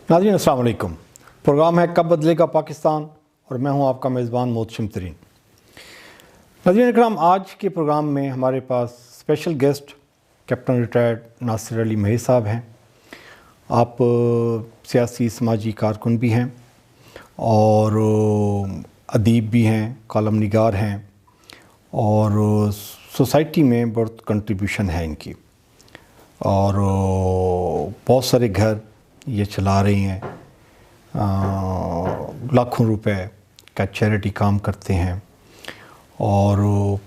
ناظرین السلام علیکم۔ پروگرام ہے کب بدلے گا پاکستان اور میں ہوں آپ کا میزبان محتشم ترین۔ ناظرین اکرام، آج کے پروگرام میں ہمارے پاس اسپیشل گیسٹ کیپٹن ریٹائرڈ ناصر علی مہی صاحب ہیں۔ آپ سیاسی سماجی کارکن بھی ہیں اور ادیب بھی ہیں، کالم نگار ہیں اور سوسائٹی میں بہت کنٹریبیوشن ہے ان کی، اور بہت سارے گھر یہ چلا رہی ہیں، لاکھوں روپے کا چیریٹی کام کرتے ہیں اور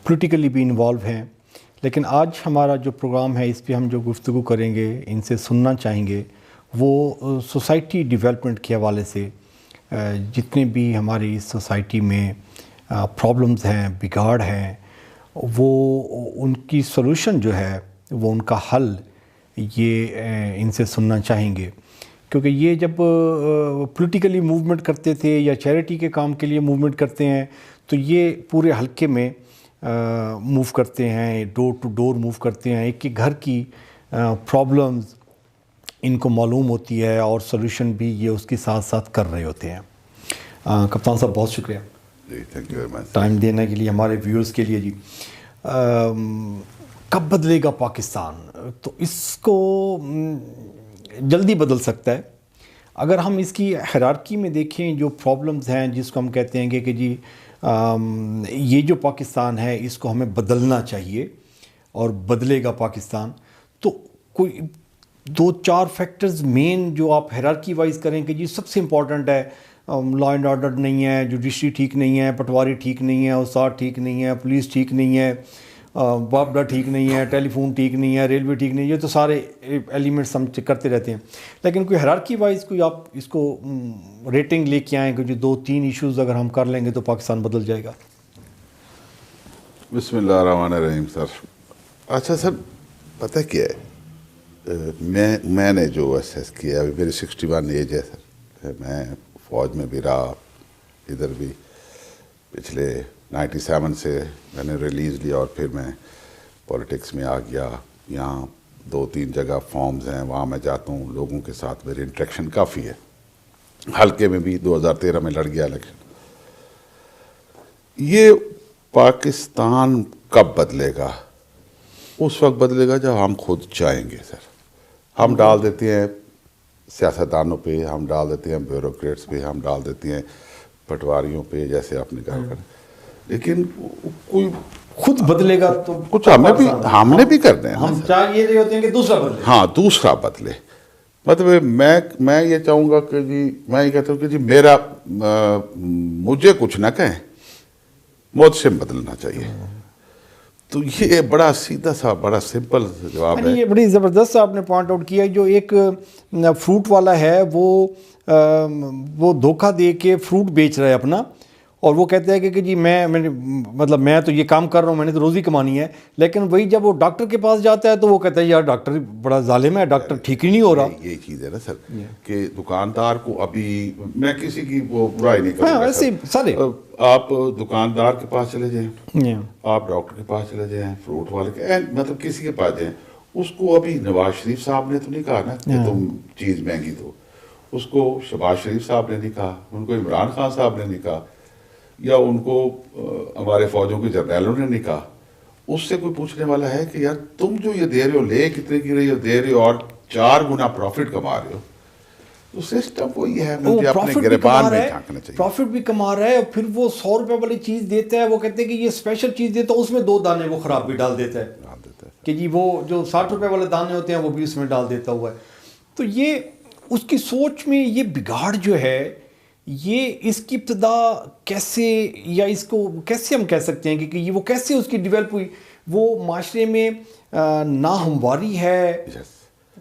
پولیٹیکلی بھی انوالو ہیں۔ لیکن آج ہمارا جو پروگرام ہے اس پہ ہم جو گفتگو کریں گے، ان سے سننا چاہیں گے، وہ سوسائٹی ڈیولپمنٹ کے حوالے سے جتنے بھی ہماری سوسائٹی میں پرابلمز ہیں، بگاڑ ہیں، وہ ان کی سولوشن جو ہے، وہ ان کا حل، یہ ان سے سننا چاہیں گے۔ کیونکہ یہ جب پولیٹیکلی موومنٹ کرتے تھے یا چیریٹی کے کام کے لیے موومنٹ کرتے ہیں تو یہ پورے حلقے میں موو کرتے ہیں، ڈور ٹو ڈور موو کرتے ہیں، ایک گھر کی پرابلمز ان کو معلوم ہوتی ہے اور سولوشن بھی یہ اس کے ساتھ ساتھ کر رہے ہوتے ہیں۔ کپتان صاحب بہت شکریہ جی، thank you very much time دینے کے لیے ہمارے ویورز کے لیے۔ جی، کب بدلے گا پاکستان؟ تو اس کو جلدی بدل سکتا ہے اگر ہم اس کی ہیرارکی میں دیکھیں۔ جو پرابلمز ہیں جس کو ہم کہتے ہیں کہ جی یہ جو پاکستان ہے اس کو ہمیں بدلنا چاہیے اور بدلے گا پاکستان، تو کوئی 2-4 فیکٹرز مین جو آپ ہیرارکی وائز کریں کہ جی سب سے امپورٹنٹ ہے، لا اینڈ آرڈر نہیں ہے، جوڈیشری ٹھیک نہیں ہے، پٹواری ٹھیک نہیں ہے، استاد ٹھیک نہیں ہے، پولیس ٹھیک نہیں ہے، بابڈا ٹھیک نہیں ہے، ٹیلی فون ٹھیک نہیں ہے، ریلوے ٹھیک نہیں ہے، یہ تو سارے ایلیمنٹس ہم کرتے رہتے ہیں۔ لیکن کوئی ہیرارکی وائز کوئی آپ اس کو ریٹنگ لے کے آئیں کہ جو 2-3 ایشوز اگر ہم کر لیں گے تو پاکستان بدل جائے گا۔ بسم اللہ الرحمن الرحیم۔ سر اچھا سر، پتہ کیا ہے، میں نے جو اسیس کیا، ابھی میری 61 ایج ہے سر، میں فوج میں بھی رہا، ادھر بھی پچھلے 97 سے میں نے ریلیز لیا اور پھر میں پولیٹکس میں آ گیا۔ یہاں 2-3 جگہ فارمز ہیں، وہاں میں جاتا ہوں، لوگوں کے ساتھ میری انٹریکشن کافی ہے۔ حلقے میں بھی 2013 میں لڑ گیا الیکشن۔ یہ پاکستان کب بدلے گا؟ اس وقت بدلے گا جب ہم خود چاہیں گے سر۔ ہم ڈال دیتے ہیں سیاستدانوں پہ، ہم ڈال دیتے ہیں بیوروکریٹس پہ، ہم ڈال دیتے ہیں پٹواریوں پہ، جیسے آپ نے کہا، لیکن کوئی خود بدلے گا تو کچھ ہم نے بھی کرنا ہے۔ ہم چاہ یہ رہے ہوتے ہیں کہ دوسرا بدلے۔ ہاں، دوسرا بدلے۔ مطلب میں یہ چاہوں گا کہ جی، میں یہ کہتا ہوں کہ جی مجھے کچھ نہ کہیں، محتشم بدلنا چاہیے۔ تو یہ بڑا سیدھا سا، بڑا سمپل جواب ہے۔ یہ بڑی زبردست آپ نے پوائنٹ آؤٹ کیا۔ جو ایک فروٹ والا ہے وہ دھوکہ دے کے فروٹ بیچ رہا ہے اپنا، اور وہ کہتا ہے کہ جی میں تو یہ کام کر رہا ہوں، میں نے تو روزی کمانی ہے، لیکن وہی جب وہ ڈاکٹر کے پاس جاتا ہے تو وہ کہتا ہے یار ڈاکٹر بڑا ظالم ہے، ڈاکٹر ٹھیک ہی نہیں ہو رہا۔ یہی چیز ہے نا سر، کہ دکاندار کو ابھی میں کسی کی وہ برائی نہیں کروں گا سر۔ آپ دکاندار کے پاس چلے جائیں، آپ ڈاکٹر کے پاس چلے جائیں، فروٹ والے کے، مطلب کسی کے پاس جائیں، اس کو ابھی نواز شریف صاحب نے تو نہیں کہا نا کہ تم چیز مہنگی دو، اس کو شہباز شریف صاحب نے نہیں کہا، ان کو عمران خان صاحب نے نہیں کہا، یا ان کو ہمارے فوجوں کے جرنیلوں نے نہیں کہا۔ اس سے کوئی پوچھنے والا ہے کہ یار تم جو یہ دے رہے ہو، لے کتنے کی رہی ہو، دے رہے ہو اور 4 گنا پروفٹ کما رہے ہو، تو سسٹم وہی ہے، مجھے اپنے گریبان میں جھانکنا چاہیے۔ پروفٹ بھی کما رہا ہے اور پھر وہ 100 روپے والی چیز دیتا ہے، وہ کہتے ہیں کہ یہ اسپیشل چیز دیتا ہے، اس میں 2 دانے وہ خراب بھی ڈال دیتا ہے کہ جی وہ جو 60 روپے والے دانے ہوتے ہیں وہ بھی اس میں ڈال دیتا ہوا ہے۔ تو یہ اس کی سوچ میں یہ بگاڑ جو ہے، یہ اس کی ابتدا کیسے، یا اس کو کیسے ہم کہہ سکتے ہیں کہ یہ وہ کیسے اس کی ڈیولپ ہوئی؟ وہ معاشرے میں ناہمواری ہے۔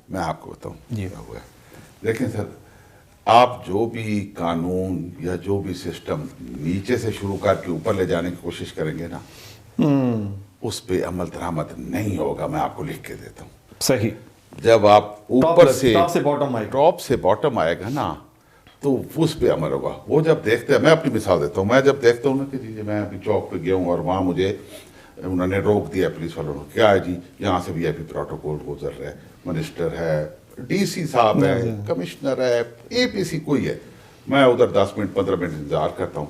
میں آپ کو بتاؤں کیا ہوا ہے۔ دیکھیں سر، آپ جو بھی قانون یا جو بھی سسٹم نیچے سے شروع کر کے اوپر لے جانے کی کوشش کریں گے نا، اس پہ عمل درآمد نہیں ہوگا۔ میں آپ کو لکھ کے دیتا ہوں۔ صحیح۔ جب آپ اوپر سے ٹاپ سے باٹم آئے گا نا، تو اس پہ عمل ہوگا۔ وہ جب دیکھتے ہیں، میں اپنی مثال دیتا ہوں، میں جب دیکھتا ہوں نا کہ جی میں ابھی چوک پہ گیا ہوں اور وہاں مجھے انہوں نے روک دیا پولیس والوں نے، کیا ہے جی یہاں سے VIP پروٹوکول گزر رہا ہے، منسٹر ہے، ڈی سی صاحب ہے, کمشنر ہے, اے پی سی کوئی ہے, میں ادھر 10 منٹ 15 منٹ انتظار کرتا ہوں.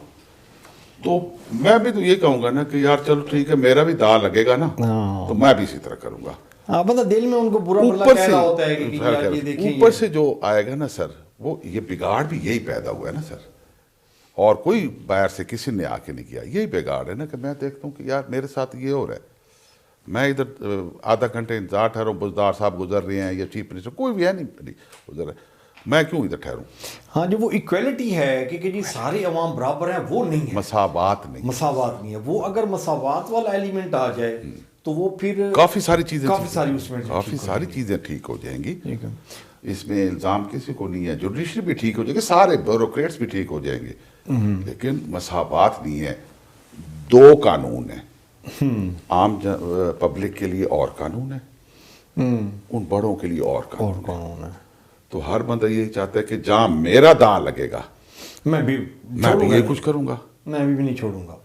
تو میں بھی تو یہ کہوں گا نا کہ یار چلو ٹھیک ہے, میرا بھی داغ لگے گا نا, تو میں بھی اسی طرح کروں گا. دل میں ان کو برا ہوتا ہے. اوپر سے جو آئے گا نا سر, وہ یہ بگاڑ بھی یہی پیدا ہوا ہے نا سر, اور کوئی باہر سے کسی نے آ کے نہیں کیا. یہی بگاڑ ہے نا کہ میں دیکھتا ہوں کہ یار میرے ساتھ یہ ہو رہا ہے, میں ادھر آدھا گھنٹے انتظار ٹھہروں, بزدار صاحب گزر رہے ہیں یا چیف منسٹر کوئی بھی ہے نہیں گزر رہا ہے, میں کیوں ادھر ٹھہروں. ہاں جو وہ ایکویلٹی ہے کہ جی سارے عوام برابر ہیں, وہ نہیں ہے. مساوات نہیں ہے. وہ اگر مساوات والا ایلیمنٹ آ جائے تو وہ پھر کافی ساری چیزیں ٹھیک ہو جائیں گی. اس میں الزام کسی کو نہیں ہے, جوڈیشری بھی ٹھیک ہو جائے گی, سارے بیوروکریٹس بھی ٹھیک ہو جائیں گے, لیکن مساوات نہیں ہے. 2 قانون ہیں, عام پبلک کے لیے اور قانون ہے, ان بڑوں کے لیے اور قانون ہے. تو ہر بندہ یہی چاہتا ہے کہ جہاں میرا داں لگے گا میں بھی یہ کچھ کروں گا, میں بھی نہیں چھوڑوں گا.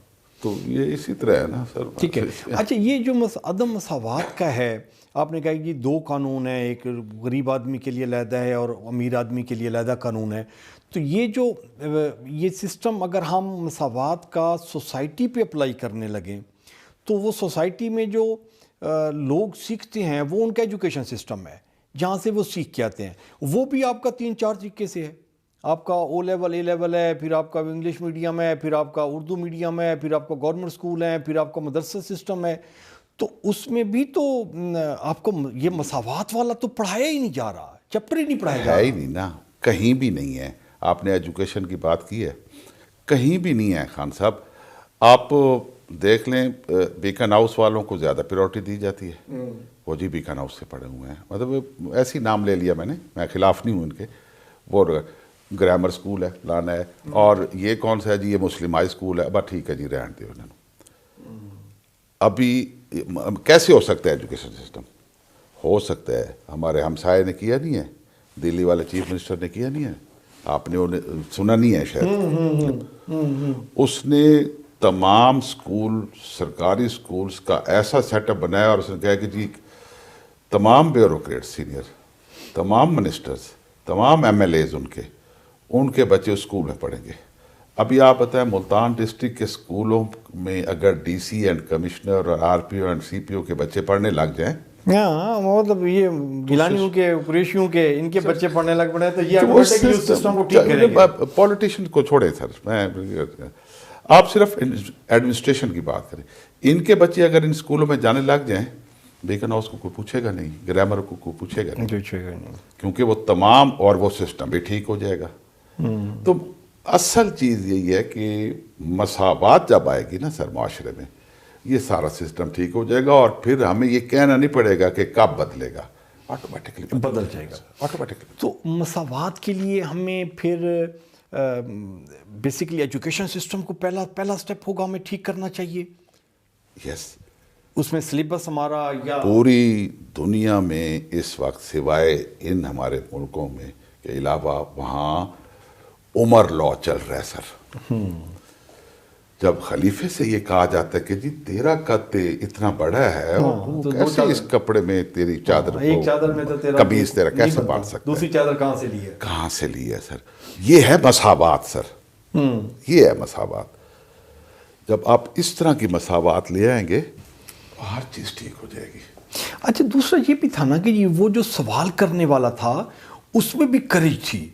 تو یہ اسی طرح ہے نا سر. ٹھیک ہے. اچھا یہ جو عدم مساوات کا ہے, آپ نے کہا کہ 2 قانون ہیں, ایک غریب آدمی کے لیے علیحدہ ہے اور امیر آدمی کے لیے علیحدہ قانون ہے. تو یہ سسٹم اگر ہم مساوات کا سوسائٹی پہ اپلائی کرنے لگیں تو وہ سوسائٹی میں جو لوگ سیکھتے ہیں وہ ان کا ایجوکیشن سسٹم ہے, جہاں سے وہ سیکھ کے آتے ہیں, وہ بھی آپ کا 3-4 طریقے سے ہے. آپ کا او لیول, اے لیول ہے, پھر آپ کا انگلش میڈیم ہے, پھر آپ کا اردو میڈیم ہے, پھر آپ کا گورنمنٹ اسکول ہے, پھر آپ کا مدرسہ سسٹم ہے. تو اس میں بھی تو آپ کو یہ مساوات والا تو پڑھایا ہی نہیں جا رہا, چیپٹر ہی نہیں پڑھایا جا رہا. ہے ہی نہیں نا, کہیں بھی نہیں ہے. آپ نے ایجوکیشن کی بات کی ہے, کہیں بھی نہیں ہے خان صاحب. آپ دیکھ لیں بیکن ہاؤس والوں کو زیادہ پریورٹی دی جاتی ہے, وہ جی بیکن ہاؤس سے پڑھے ہوئے ہیں, مطلب ایسی نام لے لیا میں خلاف نہیں ہوں ان کے. وہ گرامر سکول ہے لانا ہے, اور یہ کون سا ہے جی, یہ مسلم ہائی سکول ہے, بس ٹھیک ہے جی رہن دے انہوں نے. ابھی کیسے ہو سکتا ہے ایجوکیشن سسٹم؟ ہو سکتا ہے, ہمارے ہمسائے نے کیا نہیں ہے, دلی والے چیف منسٹر نے کیا نہیں ہے, آپ نے انہیں سنا نہیں ہے شاید. اس نے تمام سکول, سرکاری سکولز کا ایسا سیٹ اپ بنایا, اور اس نے کہا کہ جی تمام بیوروکریٹ سینئر, تمام منسٹرز, تمام ایم ایل ایز ان کے بچے اس اسکول میں پڑھیں گے. ابھی آپ بتائیں ملتان ڈسٹرکٹ کے اسکولوں میں اگر ڈی سی اینڈ کمشنر اور آر پی او اینڈ سی پی او کے بچے پڑھنے لگ جائیں, مطلب یہ گیلانیوں کے, قریشیوں کے, ان کے بچے پڑھنے لگ پڑے, تو یہ سسٹم کو ٹھیک کریں گے. پولیٹیشین کو چھوڑیں سر, آپ صرف ایڈمنسٹریشن کی بات کریں. ان کے بچے اگر ان اسکولوں میں جانے لگ جائیں, بیکن ہاؤس کو کوئی پوچھے گا نہیں, گرامر کو کوئی پوچھے گا نہیں, کیونکہ وہ تمام, اور وہ سسٹم بھی ٹھیک ہو جائے گا. تو اصل چیز یہی ہے کہ مساوات جب آئے گی نا سر معاشرے میں, یہ سارا سسٹم ٹھیک ہو جائے گا, اور پھر ہمیں یہ کہنا نہیں پڑے گا کہ کب بدلے گا, آٹومیٹکلی بدل جائے گا آٹومیٹکلی. تو مساوات کے لیے ہمیں پھر بیسیکلی ایجوکیشن سسٹم کو پہلا سٹیپ ہوگا ہمیں ٹھیک کرنا چاہیے. یس, اس میں سلیبس ہمارا, یا پوری دنیا میں اس وقت سوائے ان ہمارے ملکوں میں کے علاوہ وہاں عمر لا چل رہا ہے سر. جب خلیفے سے یہ کہا جاتا ہے کہ جی تیرا قد اتنا بڑا ہے, تو کیسے اس کپڑے میں تیری چادر, ایک چادر میں تو قمیص تیرا کیسے بانٹ سکتا ہے, دوسری چادر کہاں سے لی ہے سر. یہ ہے مساوات سر, یہ ہے مساوات. جب آپ اس طرح کی مساوات لے آئیں گے ہر چیز ٹھیک ہو جائے گی. اچھا دوسرا یہ بھی تھا نا کہ یہ وہ جو سوال کرنے والا تھا اس میں بھی کریج تھی,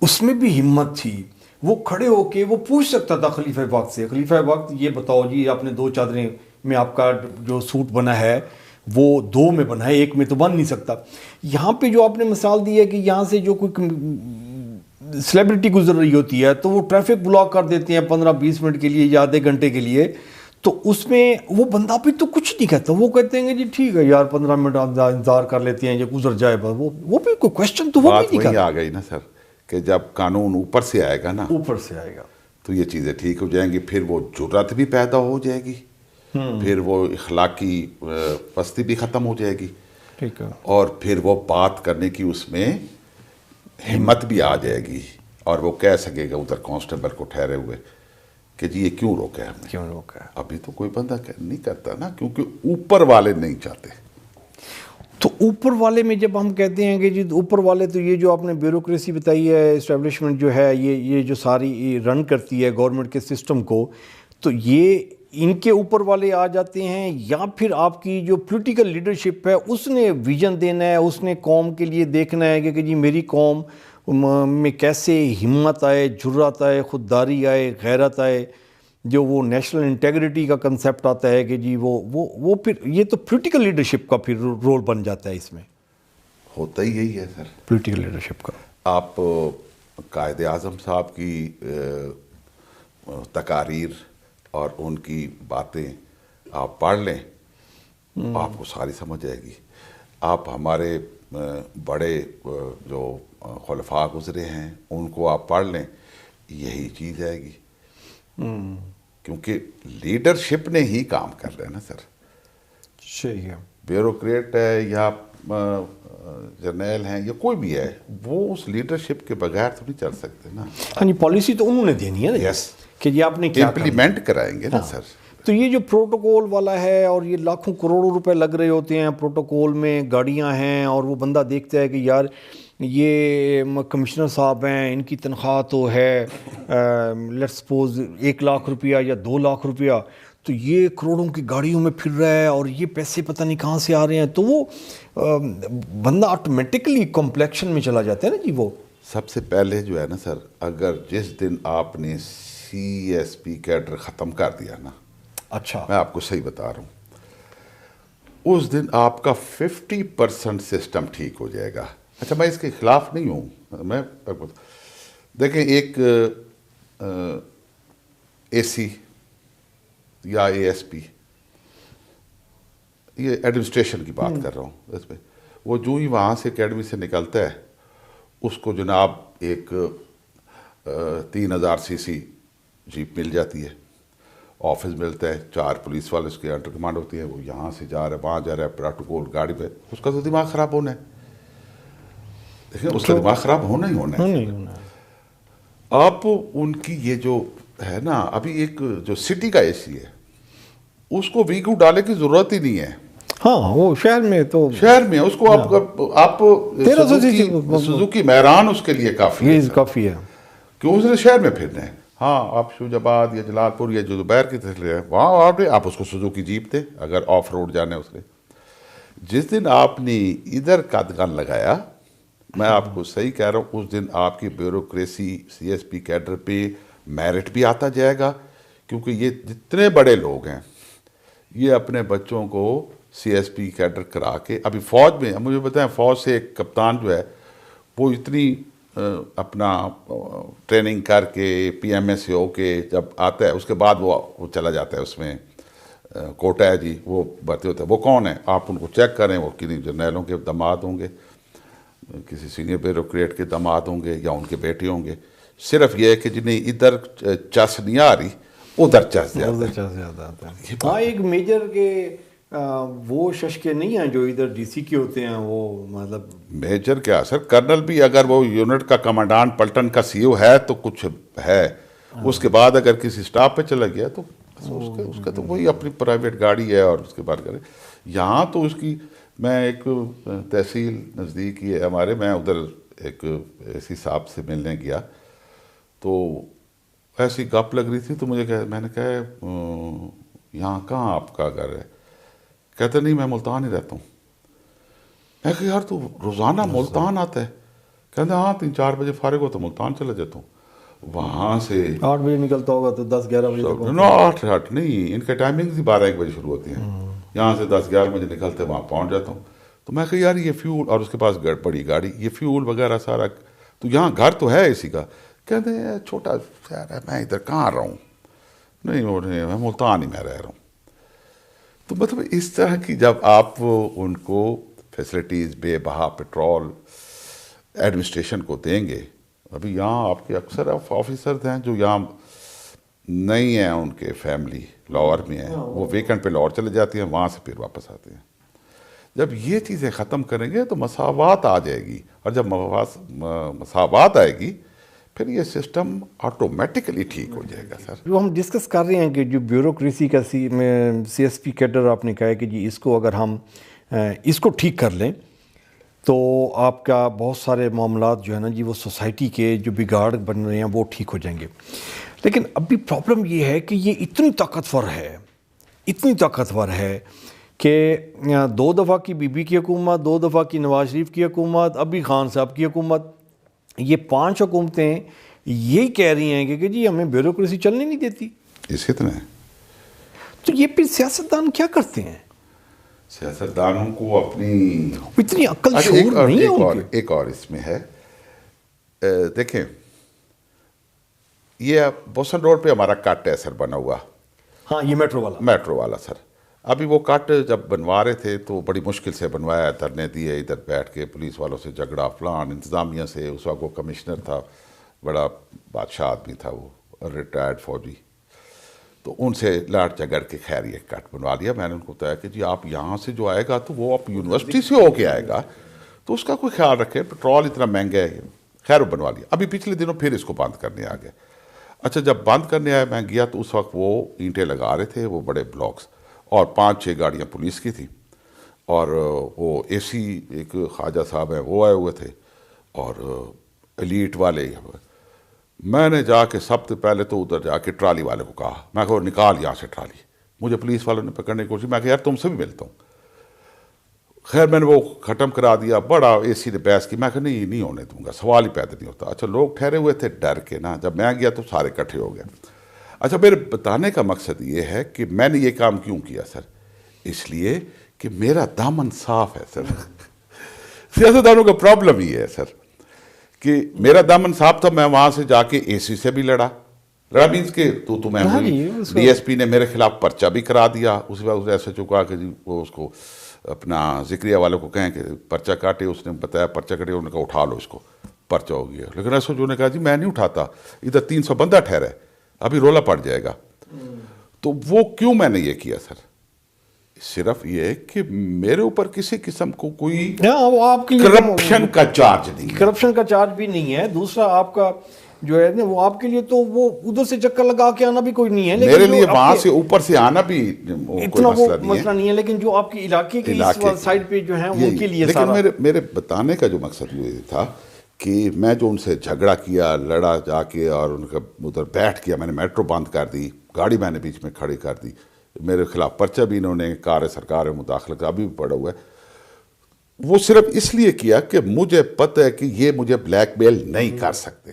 اس میں بھی ہمت تھی. وہ کھڑے ہو کے وہ پوچھ سکتا تھا خلیفہ پاک سے, خلیفہ پاک یہ بتاؤ جی آپ نے 2 چادریں میں آپ کا جو سوٹ بنا ہے وہ 2 میں بنا ہے, 1 میں تو بن نہیں سکتا. یہاں پہ جو آپ نے مثال دی ہے کہ یہاں سے جو کوئی سیلیبریٹی گزر رہی ہوتی ہے تو وہ ٹریفک بلاک کر دیتے ہیں 15-20 منٹ کے لیے یا آدھے گھنٹے کے لیے, تو اس میں وہ بندہ بھی تو کچھ نہیں کہتا, وہ کہتے ہیں کہ جی ٹھیک ہے یار 15 منٹ انتظار کر لیتے ہیں, یہ گزر جائے. وہ بھی کوئی کوشچن تو وہ بھی نہیں کرتا. آ گئی نا سر کہ جب قانون اوپر سے آئے گا نا, اوپر سے آئے گا تو یہ چیزیں ٹھیک ہو جائیں گی. پھر وہ جرات بھی پیدا ہو جائے گی, پھر وہ اخلاقی پستی بھی ختم ہو جائے گی, ٹھیک ہے, اور پھر وہ بات کرنے کی اس میں ہمت بھی آ جائے گی, اور وہ کہہ سکے گا ادھر کانسٹیبل کو ٹھہرے ہوئے کہ جی یہ کیوں روکا ہے ہم نے, کیوں روکا ہے. ابھی تو کوئی بندہ نہیں کرتا نا, کیونکہ اوپر والے نہیں چاہتے. تو اوپر والے میں جب ہم کہتے ہیں کہ جی اوپر والے، تو یہ جو آپ نے بیوروکریسی بتائی ہے، اسٹیبلشمنٹ جو ہے یہ جو ساری رن کرتی ہے گورنمنٹ کے سسٹم کو، تو یہ ان کے اوپر والے آ جاتے ہیں، یا پھر آپ کی جو پولیٹیکل لیڈرشپ ہے اس نے ویژن دینا ہے، اس نے قوم کے لیے دیکھنا ہے کہ جی میری قوم میں کیسے ہمت آئے، جرات آئے، خودداری آئے، غیرت آئے، جو وہ نیشنل انٹیگریٹی کا کنسیپٹ آتا ہے کہ جی وہ پھر یہ تو پولیٹیکل لیڈرشپ کا پھر رول بن جاتا ہے، اس میں ہوتا ہی یہی ہے سر، پولیٹیکل لیڈرشپ کا۔ آپ قائد اعظم صاحب کی تقاریر اور ان کی باتیں آپ پڑھ لیں، آپ کو ساری سمجھ آئے گی۔ آپ ہمارے بڑے جو خلفاء گزرے ہیں ان کو آپ پڑھ لیں، یہی چیز آئے گی، کیونکہ لیڈرشپ نے ہی کام کر رہا ہے نا سر۔ صحیح ہے، بیوروکریٹ ہے یا جرنیل ہیں یا کوئی بھی ہے، وہ اس لیڈرشپ کے بغیر تو نہیں چل سکتے نا۔ ہاں جی، پالیسی تو انہوں نے دینی ہے نا، یس، کہ جی آپ نے کیا امپلیمنٹ کرائیں گے نا سر۔ تو یہ جو پروٹوکول والا ہے، اور یہ لاکھوں کروڑوں روپے لگ رہے ہوتے ہیں پروٹوکول میں، گاڑیاں ہیں، اور وہ بندہ دیکھتا ہے کہ یار یہ کمشنر صاحب ہیں، ان کی تنخواہ تو ہے لیٹس سپوز 1 لاکھ روپیہ یا 2 لاکھ روپیہ، تو یہ کروڑوں کی گاڑیوں میں پھر رہا ہے، اور یہ پیسے پتہ نہیں کہاں سے آ رہے ہیں، تو وہ بندہ آٹومیٹکلی کمپلیکشن میں چلا جاتا ہے نا جی۔ وہ سب سے پہلے جو ہے نا سر، اگر جس دن آپ نے CSP کیڈر ختم کر دیا نا، اچھا، میں آپ کو صحیح بتا رہا ہوں، اس دن آپ کا 50% سسٹم ٹھیک ہو جائے گا۔ اچھا، میں اس کے خلاف نہیں ہوں، میں دیکھیں ایک AC یا ASP، یہ ایڈمنسٹریشن کی بات کر رہا ہوں، اس پہ وہ جو ہی وہاں سے اکیڈمی سے نکلتا ہے، اس کو جناب ایک 3000 cc جیپ مل جاتی ہے، آفس ملتا ہے، 4 پولیس والے اس کے انڈر کمانڈ ہوتی ہے، وہ یہاں سے جا رہا ہے، وہاں جا رہا ہے، پروٹوکول گاڑی پہ، اس کا تو دماغ خراب ہونا ہے۔ دیکھیں، اس کا دماغ خراب ہونا ہی ہونا ہے۔ آپ ان کی یہ جو ہے نا، ابھی ایک جو سٹی کا AC ہے، اس کو ویگو ڈالے کی ضرورت ہی نہیں ہے۔ ہاں، وہ شہر میں تو شہر میں اس کو آپ سوزوکی مہران اس کے لیے کافی ہے کہ اس نے شہر میں پھرنا ہے۔ ہاں، آپ شوج آباد یا جلال پور یا جو دوپہر کی طرف ہے، وہاں آپ اس کو سوزوکی جیپ دیں اگر آف روڈ جانا ہے اس نے۔ جس دن آپ نے ادھر قدغن لگایا، میں آپ کو صحیح کہہ رہا ہوں، اس دن آپ کی بیوروکریسی CSP کیڈر پہ میرٹ بھی آتا جائے گا، کیونکہ یہ جتنے بڑے لوگ ہیں یہ اپنے بچوں کو CSP کیڈر کرا کے، ابھی فوج میں مجھے بتائیں، فوج سے ایک کپتان جو ہے وہ اتنی اپنا ٹریننگ کر کے PMS سے ہو کے جب آتا ہے، اس کے بعد وہ چلا جاتا ہے، اس میں کوٹا ہے جی، وہ بھرتی ہوتا ہے۔ وہ کون ہے؟ آپ ان کو چیک کریں، وہ کنہیں جرنیلوں کے داماد ہوں گے، کسی سینئر بیوروکریٹ کے داماد ہوں گے، یا ان کے بیٹے ہوں گے۔ صرف یہ ہے کہ جنہیں ادھر چس نہیں آ رہی، ادھر چس زیادہ آتا ہے۔ ہاں، ایک میجر کے وہ ششکے نہیں ہیں جو ادھر DC کے ہوتے ہیں، وہ مطلب میجر کیا سر، کرنل بھی اگر وہ یونٹ کا کمانڈان پلٹن کا CO ہے تو کچھ ہے، اس کے بعد اگر کسی سٹاف پہ چلا گیا تو اس کا تو وہی اپنی پرائیویٹ گاڑی ہے، اور اس کے بعد کرے۔ یہاں تو اس کی، میں ایک تحصیل نزدیک ہی ہے ہمارے، میں ادھر ایک AC صاحب سے ملنے گیا، تو ایسی گپ لگ رہی تھی، تو میں نے کہا یہاں کہاں آپ کا گھر ہے؟ کہتے نہیں، میں ملتان ہی رہتا ہوں۔ میں کہا یار تو روزانہ ملتان آتا ہے؟ کہتے ہاں، 3-4 بجے فارغ ہو تو ملتان چلا جاتا ہوں، وہاں سے 8 بجے نکلتا ہوگا تو 10-11 بجے تک؟ 8 نہیں، ان کے ٹائمنگ 12-1 بجے شروع ہوتی ہیں، یہاں سے 10-11 بجے نکلتے وہاں پہنچ جاتا ہوں۔ تو میں کہا یار یہ فیول، اور اس کے پاس بڑی گاڑی، یہ فیول وغیرہ سارا، تو یہاں گھر تو ہے اسی کا؟ کہتے ہیں چھوٹا شہر ہے، میں ادھر کہاں رہوں، نہیں میں ملتان ہی میں رہ رہا ہوں۔ تو مطلب اس طرح کی جب آپ ان کو فیسلٹیز، بے بہا پیٹرول ایڈمنسٹریشن کو دیں گے، ابھی یہاں آپ کے اکثر آفیسرز ہیں جو یہاں نہیں ہیں، ان کے فیملی لاہور میں ہیں، وہ ویکنڈ پہ لاہور چلے جاتے ہیں، وہاں سے پھر واپس آتے ہیں۔ جب یہ چیزیں ختم کریں گے تو مساوات آ جائے گی، اور جب مساوات آئے گی پھر یہ سسٹم آٹومیٹکلی ٹھیک ہو جائے گا۔ سر جو ہم ڈسکس کر رہے ہیں کہ جو بیوروکریسی کا CSP کیڈر آپ نے کہا ہے کہ جی اس کو اگر ہم اس کو ٹھیک کر لیں تو آپ کا بہت سارے معاملات جو ہے نا جی وہ سوسائٹی کے جو بگاڑ بن رہے ہیں وہ ٹھیک ہو جائیں گے. لیکن ابھی پرابلم یہ ہے کہ یہ اتنی طاقتور ہے کہ 2 دفعہ کی بی بی کی حکومت، 2 دفعہ کی نواز شریف کی حکومت، ابھی خان صاحب کی حکومت، یہ 5 حکومتیں یہی کہہ رہی ہیں کہ جی ہمیں بیوروکریسی چلنے نہیں دیتی. اسی طرح تو یہ پھر سیاستدان کیا کرتے ہیں؟ سیاستدانوں کو اپنی اتنی عقل شعور نہیں ہے. ایک اور اس میں ہے، دیکھیں یہ بوسن روڈ پہ ہمارا کٹ ہے سر بنا ہوا. ہاں یہ میٹرو والا سر. ابھی وہ کٹ جب بنوا رہے تھے تو بڑی مشکل سے بنوایا، دھرنے دیے، ادھر بیٹھ کے پولیس والوں سے جھگڑا فلان، انتظامیہ سے. اس وقت وہ کمشنر تھا، بڑا بادشاہ آدمی تھا، وہ ریٹائرڈ فوجی، تو ان سے لاٹ جھگڑ کے خیر یہ کٹ بنوا لیا. میں نے ان کو بتایا کہ جی آپ یہاں سے جو آئے گا تو وہ آپ یونیورسٹی سے ہو کے آئے گا تو اس کا کوئی خیال رکھیں، پیٹرول اتنا مہنگا ہے. خیر وہ بنوا لیا. ابھی پچھلے دنوں پھر اس کو بند کرنے آ گئے. اچھا جب بند کرنے آئے میں گیا تو اس وقت وہ اینٹیں لگا رہے تھے، وہ بڑے بلاکس، اور 5-6 گاڑیاں پولیس کی تھیں، اور وہ اے سی ایک خواجہ صاحب ہیں وہ آئے ہوئے تھے، اور ایلیٹ والے. میں نے جا کے سب سے پہلے تو ادھر جا کے ٹرالی والے کو کہا، میں کہا نکال یہاں سے ٹرالی. مجھے پولیس والوں نے پکڑنے کی کوشش، میں کہا یار تم سے بھی ملتا ہوں. خیر میں نے وہ ختم کرا دیا. بڑا اے سی نے بحث کی. میں کہا نہیں ہونے دوں گا، سوال ہی پیدا نہیں ہوتا. اچھا لوگ ٹھہرے ہوئے تھے ڈر کے نا، جب میں گیا تو سارے اکٹھے ہو گئے. اچھا میرے بتانے کا مقصد یہ ہے کہ میں نے یہ کام کیوں کیا سر، اس لیے کہ میرا دامن صاف ہے سر. سیاستدانوں کا پرابلم یہ ہے سر کہ میرا دامن صاف تھا. میں وہاں سے جا کے اے سی سے بھی لڑا مینس کہ تو میں ڈی ایس پی نے میرے خلاف پرچہ بھی کرا دیا. اس وقت ایسے چکا کہ جی وہ اس کو اپنا ذکریہ والوں کو کہیں کہ پرچہ کاٹے. اس نے بتایا پرچہ کاٹے، انہوں نے کہا اٹھا لو اس کو، پرچہ ہو گیا. لیکن ایسا جو نے کہا جی میں نہیں اٹھاتا، ادھر 300 بندہ ٹھہرا ہے، ابھی رولا پڑ جائے گا. تو وہ کیوں میں نے یہ کیا سر، صرف یہ کہ میرے اوپر کسی قسم کو کوئی کرپشن کا چارج نہیں ہے. کرپشن کا چارج بھی نہیں ہے. دوسرا آپ کا جو ہے نا وہ آپ کے لیے تو وہ ادھر سے چکر لگا کے آنا بھی کوئی نہیں ہے. میرے لیے وہاں سے اوپر سے آنا بھی اتنا وہ مسئلہ نہیں ہے، لیکن جو آپ کے علاقے کی سائڈ پہ جو ہیں ان کے لیے سارا. لیکن میرے بتانے کا جو مقصد یہ تھا کہ میں جو ان سے جھگڑا کیا، لڑا جا کے، اور ان کا ادھر بیٹھ کیا. میں نے میٹرو بند کر دی، گاڑی میں نے بیچ میں کھڑی کر دی. میرے خلاف پرچہ بھی انہوں نے کار سرکار میں مداخلت ابھی بھی پڑا ہوا ہے. وہ صرف اس لیے کیا کہ مجھے پتہ ہے کہ یہ مجھے بلیک میل نہیں کر سکتے.